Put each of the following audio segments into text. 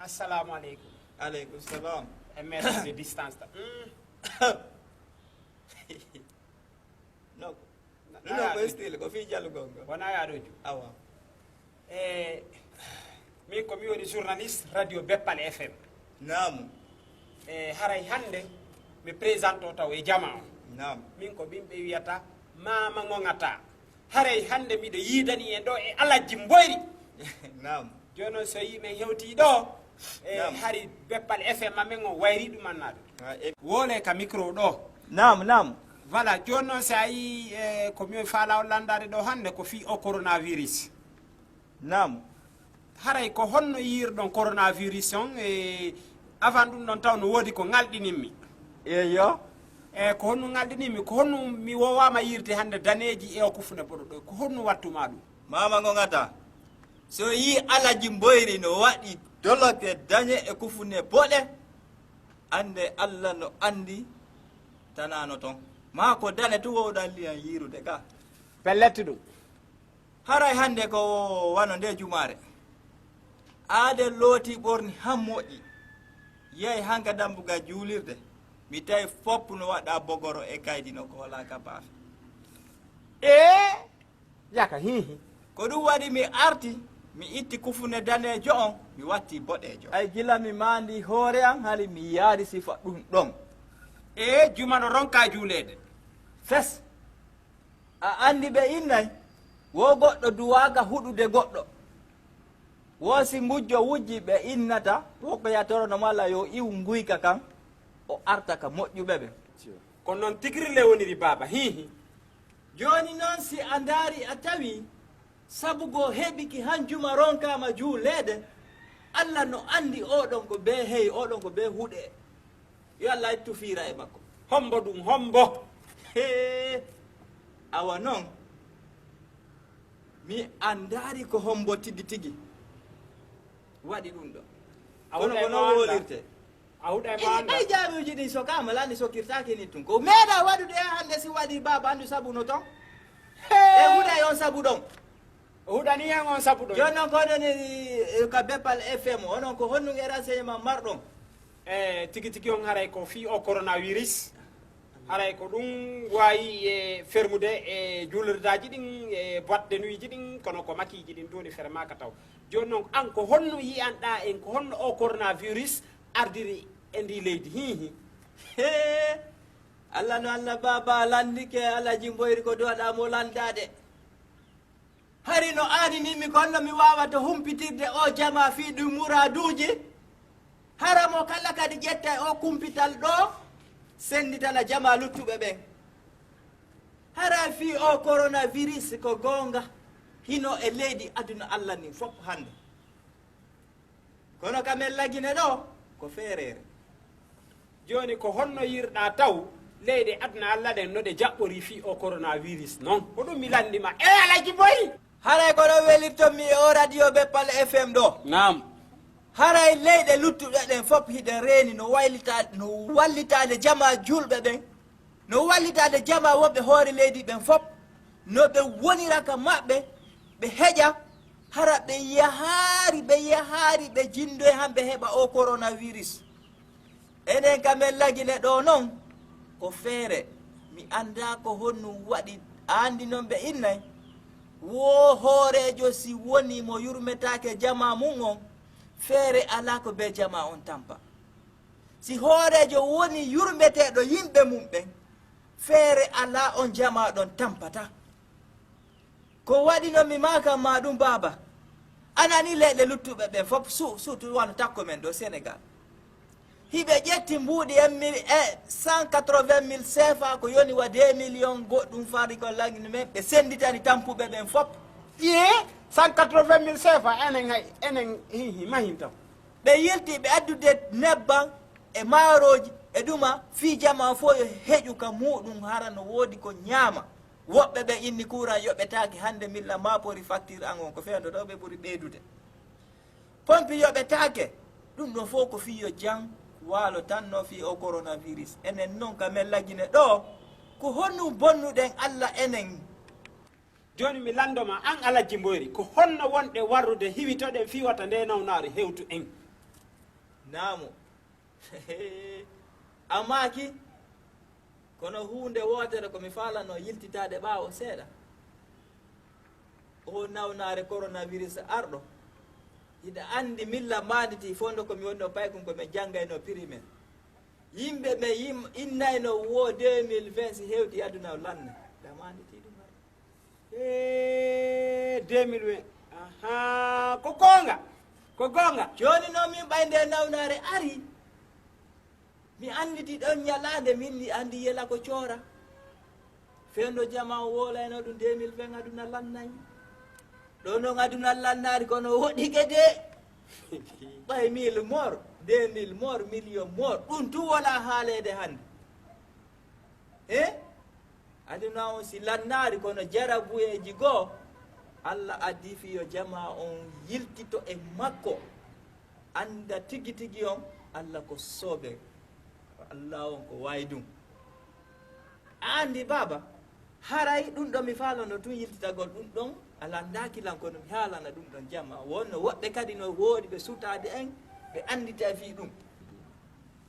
Assalamu alaikum. Alaikum salam. Un mètre de distance. No. No ko still ko fi jallu gonga. Wana ya doju. Awa. Min ko mi woni journaliste radio Beppal FM. Naam. Haray hande mi présente o taw e jama o. Naam. Min ko bimbe wiyata mama ngongata. Haray hande miɗo yidani en ɗo e alajji mboyri. Naam. Jono so yimen hewti ɗo hari Beppal FM amen o wayri ɗum annade. Wole ka micro ɗo. Naam. Voilà, jono sa yi ko mi faala landade ɗo hande ko fi o coronavirus. Naam. Haray ko honno yirɗon coronavirus on avant ɗum ɗon taw no woodi ko ngalɗinimmi. Eyo. Ko honno ngalɗinimmi ko honno mi wowama yirde hande daneji e o kufune boɗo ɗo ko honno wattuma ɗum. Mama ngongata. So yi alaji mboyri no waɗi doloke dañe e kufune boɗe ande Allah no andi tanano ton ma ko dane to wowɗan liyan yirude ka Pelletti ɗum. haray hande ko wano nde jumare aade looti ɓorni han moƴƴi yeyi hanka dambuga juulirde mi tawi fopp no waɗa bogoro e kaydino ko wala ka baafe Yaka hihi. ko ɗum waɗi mi arti mi itti kufune danejo on mi watti boɗejo ay gila mi mandi hoore am hali mi yaari sifa ɗum ɗon Juma no ronka juulede. fes a andi ɓe innay wo goɗɗo duwaga huɗude goɗɗo wosi mbujjo wujji ɓe innata woko yatorono mala yo iwu nguyka kan o arta ka moƴƴuɓe ɓe Ko non tigirle woniri baba hihi. joni noon si a ndaari a tawi sabu go heɓiki hanjuma ronkama juulede Allah no andi oɗon ko be hey oɗon ko be huuɗe yo Allah ittu fiira e makko Hombo ɗum hombo. he awa noon mi andari ko hombo tigi tigi waɗi ɗum ɗo kono ko noon wolirte Awuɗa e ɓay manda. jaaɓuji ɗin so kama lani sokkirtaki ni tun ko meeɗa waɗude e hande si waɗi baba andu sabu no ton e huuɗa on sabu ɗon Huɗani hen on sabu ɗo. joni noon ko ɗoni ka Beppal FM onon ko honnum e renseignement marɗon Tigi tigi on haray ko fi o coronavirus. Haray ko ɗum wayi e fermude e julirdaji ɗin e boîte de nuit ji ɗin kono ko makiji ɗin doni fere maka taw. Joni noon an ko honno yiyanɗa en ko honno o coronavirus ardiri e ndi leydi hihi. he Allah no Allah baba landike alaji mboyri ko duwaɗamo landade hari no aaninimi konno mi wawata humpitirde o jama fi ɗum muraduji haramo kala kadi ƴetta e o kumpital ɗo senditala jama luttuɓe ɓen hara fi o coronavirus ko gonga hino e leydi aduna Allah ni fof hande kono kamen lagine ɗo ko feerere Joni ko honno yirɗa taw leydi aduna Allah ɗen no ɗe jaɓɓori fi o coronavirus noon ko ɗum mi landima alaji boyi. haray kono welirtomi e o radio Beppal FM ɗo Naam. haray leyɗe luttuɗe ɗen fof hiɗen reeni no wallitade jama julɓe ɓen no wallitade jama wonɓe hoore leydi ɓen fof no ɓe woniraka maɓɓe ɓe heƴa hara ɓe yahaari ɓe jindo e hamɓe heɓa o coronavirus enen kamen lagine ɗo noon ko feere mi anda ko honnum waɗi andi noon ɓe innay wo hoorejo si woni mo yurmetake jama mum on feere ala ko be jama on tampa si hoorejo woni yurmeteɗo yimɓe mum ɓen feere ala on jama ɗon tampata ko waɗi noon mi makam ma ɗum baba anani leyɗe luttuɓe ɓen fof surtout wano takko men ɗo Sénégal hiɓe ƴetti mbuuɗi e 180 000 CFA ko yoni wa 2 millions goɗɗum fari ko lagni men ɓe senditani tampuɓe ɓen fof 180 000 CFA enen hihi mahin taw. ɓe yilti ɓe addude nebban e maaroji e ɗuma fi jama fo yo heƴu ka muɗum hara no woodi ko ñaama woɓɓe ɓe inni courant yoɓetake hande milla mapori facture an on ko fewdo ɗo ɓe ɓuri ɓeydude pompi yoɓetake ɗum ɗon fof ko fiyo jang waalo tan no fi o coronavirus enen noon kamen lagine ɗo ko honnum bonnuɗen Allah enen Joni mi landoma an alaji mboyri ko honno wonɗe warrude hiwitoɗen fiwata nde nawnaari hewtu en. naamu amaki kono hunde wotere komi falano yiltitade ɓaawo seeɗa o nawnare coronavirus arɗo hiɗa andi milla manditi fondo komi wonno paykum komi janggayno primaire yimɓe ɓe innayno wo 2020 si hewti aduna lanne ɗa manditi ɗum ar 2020 aha ko gonga joni noon min ɓay nde nawnare ari mi anditi ɗon ñalade min mi andi yela ko coora fendo jama o wolayno ɗum 2020 aduna lannayi ɗo noon aduna lannari kono woɗɗike de ɓay 1000 mort 2000 mort million mort ɗum tu wala haalede hande aduna on si lannari kono jarabuyeji goo Allah addi fiyo jama on yiltito e makko anda tigi tigi on Allah ko sooɓe Allah on ko wayi ɗum andi baba haray ɗum ɗon mi falano tun yiltitagol ɗum ɗon ala dakilan kono mi haalana ɗum ɗon jamma wonno woɓɓe kadi no woodi ɓe sutade en ɓe andita fi ɗum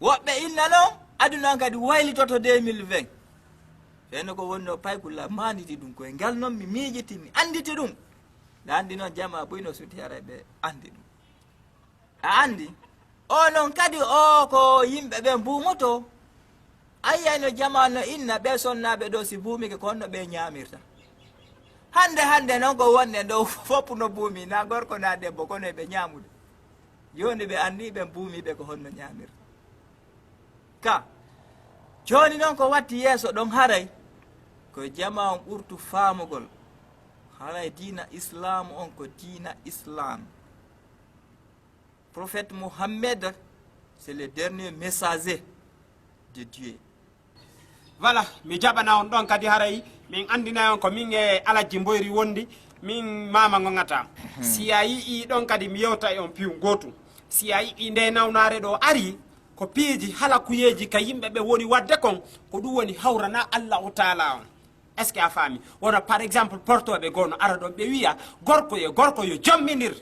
woɓɓe inna noon aduna kadi waylitoto 2020 feno ko wonno paykula manditi ɗum koye ngal noon mi miijiti mi anditi ɗum nda andi noon jama ɓuyno suti haray ɓe andi ɗum a andi o noon kadi o ko yimɓe ɓe mbumoto ayyayno jamano inna ɓe sonnaɓe ɗo si buumike ko honno ɓe ñamirta hande noon ko wonne ɗo fopp no buumi na gorko na debbo kono ɓe ñamude joni ɓe andi ɓe buumiɓe ko honno ñamirta ka joni noon ko watti yeeso ɗon haray ko jama on ɓurtu faamugol haray diina islam on ko diina islam prophète Mohammed c'est le dernier messager de Dieu. Voilà, mi jaɓana on ɗon kadi haray min andina on ko min e Alaji Mboyri wondi min mama ngongata si a yii ɗon kadi mi yewta e on piyu gotu si a yii nde nawnare ɗo ari ko piiji halakuyeji ka yimɓe ɓe woni wadde kon ko ɗum woni hawrana Allahu taala on est ce que a faami wono par exemple portoɓe gono ara ɗon ɓe wiya gorko yo jomminir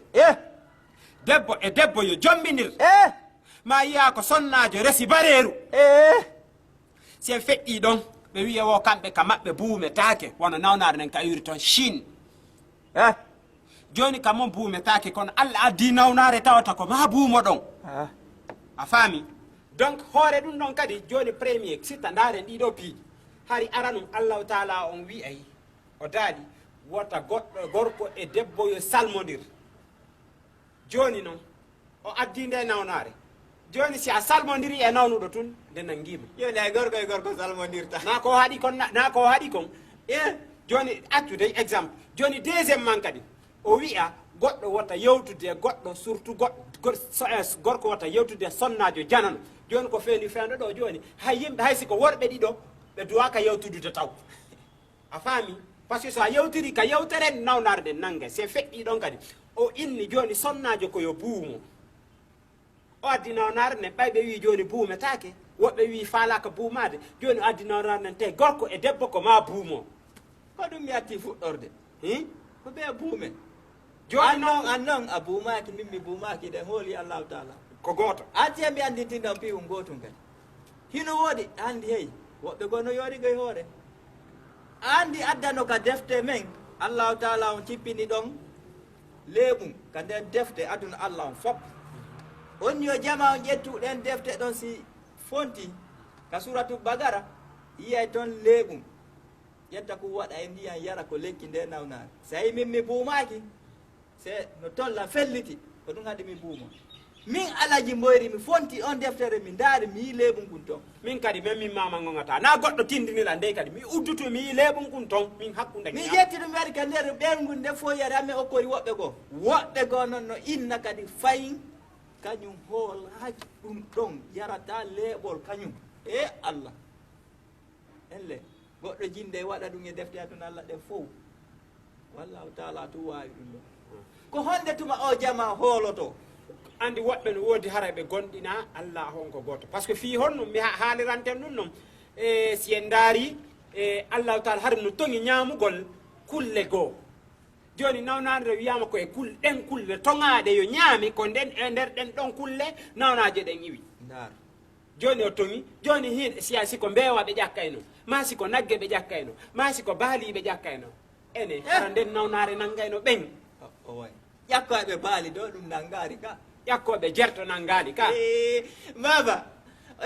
debbo e debbo yo jomminir ma yiya ko sonnajo resi bareeru si en feƴƴi ɗon ɓe wiya wo kamɓe ka maɓɓe buumetake wono nawnare nen ka yuri toon Chine joni ka mon buumetake kono Allah addi nawnare tawata ko ma buumo ɗon a faami donc hoore ɗum ɗon kadi joni premier sitta ndaren ɗiɗo piiji hari aranum Allahu taala on wiyay o daaɗi wota goɗɗo gorko e debbo yo salmodir joni noon o addi nde nawnare joni si a salmodiri e nawnuɗo tun nde nanguima joni ay gorko e gorko salmodirta na ko haɗi kon na ko haɗi kon joni accude exemple joni deuxiémement kadi o wiya goɗɗo wota yewtude goɗɗo surtout gorko wota yewtude sonnajo janano joni ko feeni fendo ɗo joni hay yimɓe hay siko worɓe ɗiɗo ɓe duwaka yewtudude taw a faami par ce que so a yewtiri ka yewtere nawnare nde nangue se feƴƴi ɗon kadi o inni joni sonnajo koyo buumo o addi nawnare nden ɓayɓe wi joni buumetake woɓɓe wi faalaka buumade joni o addi nawnare nden te gorko e debbo ko ma buumo ko ɗum mi atti fuɗɗorde ko ɓe buumen joni an noon a buumaki min mi buumaki ɗen hooli Allahu taala ko goto anti mi andintinɗon piwum gotum kadi hino woɗi andi hey woɓɓe gono yoorigoy hoore andi addano ka defte men Allahu taala on cippini ɗon leeɓum ka nden defte aduna Allah on fop on yo jama on ƴettu ɗen defte ɗon si fonti ka suratu bagara yiyay toon leeɓum ƴetta ko waɗa e ndiyan yara ko lekki nde nawnare so yi min mi buumaki se no tolla felliti ko ɗum haɗi mi buuma min Alaji Mboyri mi fonti on deftere mi ndaari mi yi leeɓum gun toon min kadi men min mama ngongata na goɗɗo tindinira nde kadi mi uddutu mi yi leeɓum gun toon min hakkude mi ƴetti ɗum waɗi ka nder ɓergu nde fo yari amme okkori woɓɓe goo noon no inna kadi fayin kañum hoolaaki ɗum ɗon yarata leeɓol kañum e Allah elle goɗɗo jinde waɗa ɗum e defte aduna Allah ɗen fof wallahu taala tu wawi ɗum ɗon ko honde tuma o jama hooloto andi woɓɓe no woodi haraɓe gonɗina Allah on ko goto par ce que fi honno mi haaliranten ɗum noon si en daari Allahu taala har no toŋi ñaamugol kulle goo joni nawnade wiyama koye ɗen kulle toŋade yo ñaami ko nden e nder ɗen ɗon kulle nawnaje ɗen iwi ndar joni o toŋi joni hiɗe siya siko mbewa ɓe ƴakkayno ma siko nagge ɓe ƴakkayno ma siko baali ɓe ƴakkayno ene hara nden nawnare nanngayno ɓen o way ƴakkoɓe baali ɗo ɗum nanngari ka ƴakkoɓe jerto nanngani ka baba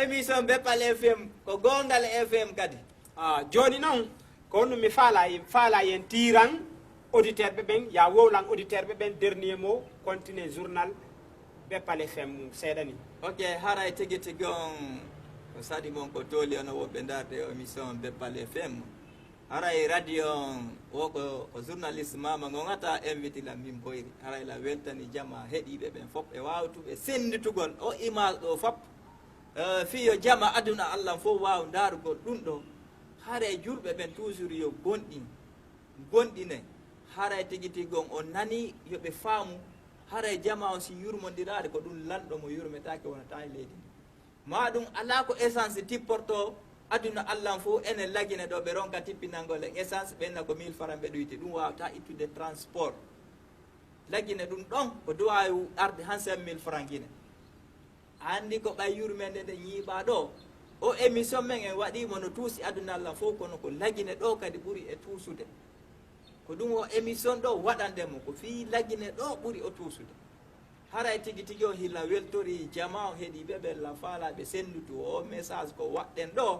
émission Beppal FM ko gongal FM kadi joni noon ko honno mi faala yen tiran auditeur ɓe ɓen ya wowlan auditeur ɓe ɓen dernier mot continue journal Beppal FM mum seeɗani ok haray tigi tigi on ko saɗi mon ko tooli ono woɓɓe darde émission Beppal FM haray radio on o ko journaliste mama gongata invité la min boyri haray la weltani jama heeɗiɓe ɓen fof e wawtuɓe senditugol o image ɗo fop fiyo jama aduna allah fof waw darugol ɗum ɗo haray julɓe ɓen toujours yo gonɗine haray tigi tigi on nani yoɓe faamu haray jama on si yurmodirade ko ɗum lanɗo mo yurmetake wonata e leydi ndi ma ɗum ala ko essence tipporto aduna allah fof enen lagine ɗo ɓe ronka tippinalngol en essence ɓenna ko 1000 francs ɓe ɗoyti ɗum wawata ittude transport lagine ɗum ɗon ko duwawi arde han 5000 francs guine andi ko ɓay yurmede nde ñiiɓa ɗo o émission men en waɗimo no tuusi aduna allah fof kono ko lagine ɗo kadi ɓuuri e tuusude ko ɗum o émission ɗo waɗandemo ko fi lagine ɗo ɓuuri o tuusude haray tigi tigi o hilla weltori jama o heeɗiɓe ɓe la faalaɓe sendutu o message ko waɗɗen ɗo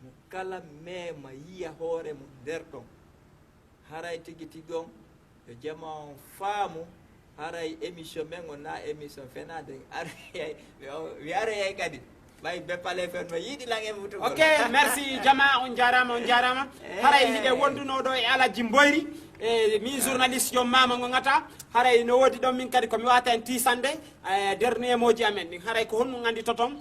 mo kala mema yiya hoore mo nder ɗon haray tigi tigi on yo jama on faamu haray émission men o na émission fenade wi areyay kadi ɓay Beppal FM no yiiɗi lan e mutugol ok merci jama on jarama haray hiɗe wonduno ɗo e Alaji Mboyri mi journaliste joom mama ngo ngata haray no wodi ɗon min kadi komi wata en tisande dernier moji amen ɗin haray ko honno gandi toton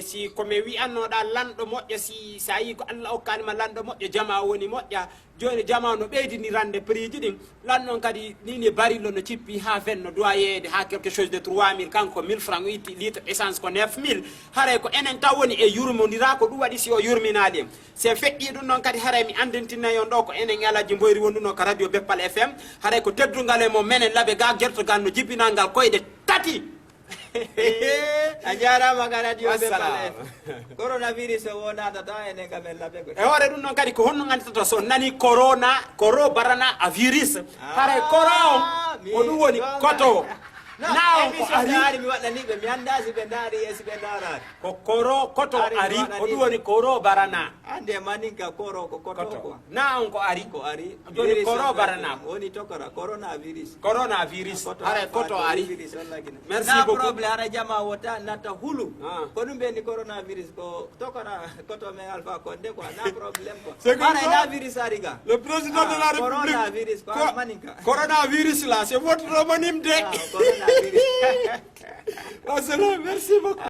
si komi wiyannoɗa lanɗo moƴƴo si sa yi ko Allah hokkanima lanɗo moƴƴo jama woni moƴƴa joni jama no ɓeydinirande prix ji ɗin lanɗon kadi nini barillo no cippi ha 20 no doit yeyde ha quelque chose de 3000 kanko 1000 francs witti litre essence ko 9000 haray ko enen taw woni e yurmodira ko ɗum waɗi si o yurminali en se feƴƴi ɗum noon kadi haray mi andintinayon ɗo ko enen Alaji Mboyri wonduno ko radio Beppal FM haray ko teddugal e mo menen laaɓe ga gertogal no jibbinal ngal koyɗe tati a jarama ka radio Beppal FM coronavirus o wonatata enen kamen laaɓe e hoore ɗum noon kadi ko honno ganditata so nani koro barana a virus haray koro on ko ɗum woni koto na on ko ari mi waɗaniɓe mi anda si ɓe daari e si ɓe daarani ko koro koto ari ko ɗum woni koro barana ande maninka koro ko koto ko na on ko ari joni koro barana woni tokora coronavirus haray koto ari merci na beaucoup probléme haɗa jama wota natta hulu ko ɗum ɓeni coronavirus ko tokora koto men Alpha Condé quoi na probléme quoi haray na virus ari ga le président de la république coronavirus ko maninka coronavirus là c'est votre homonyme de merci beaucoup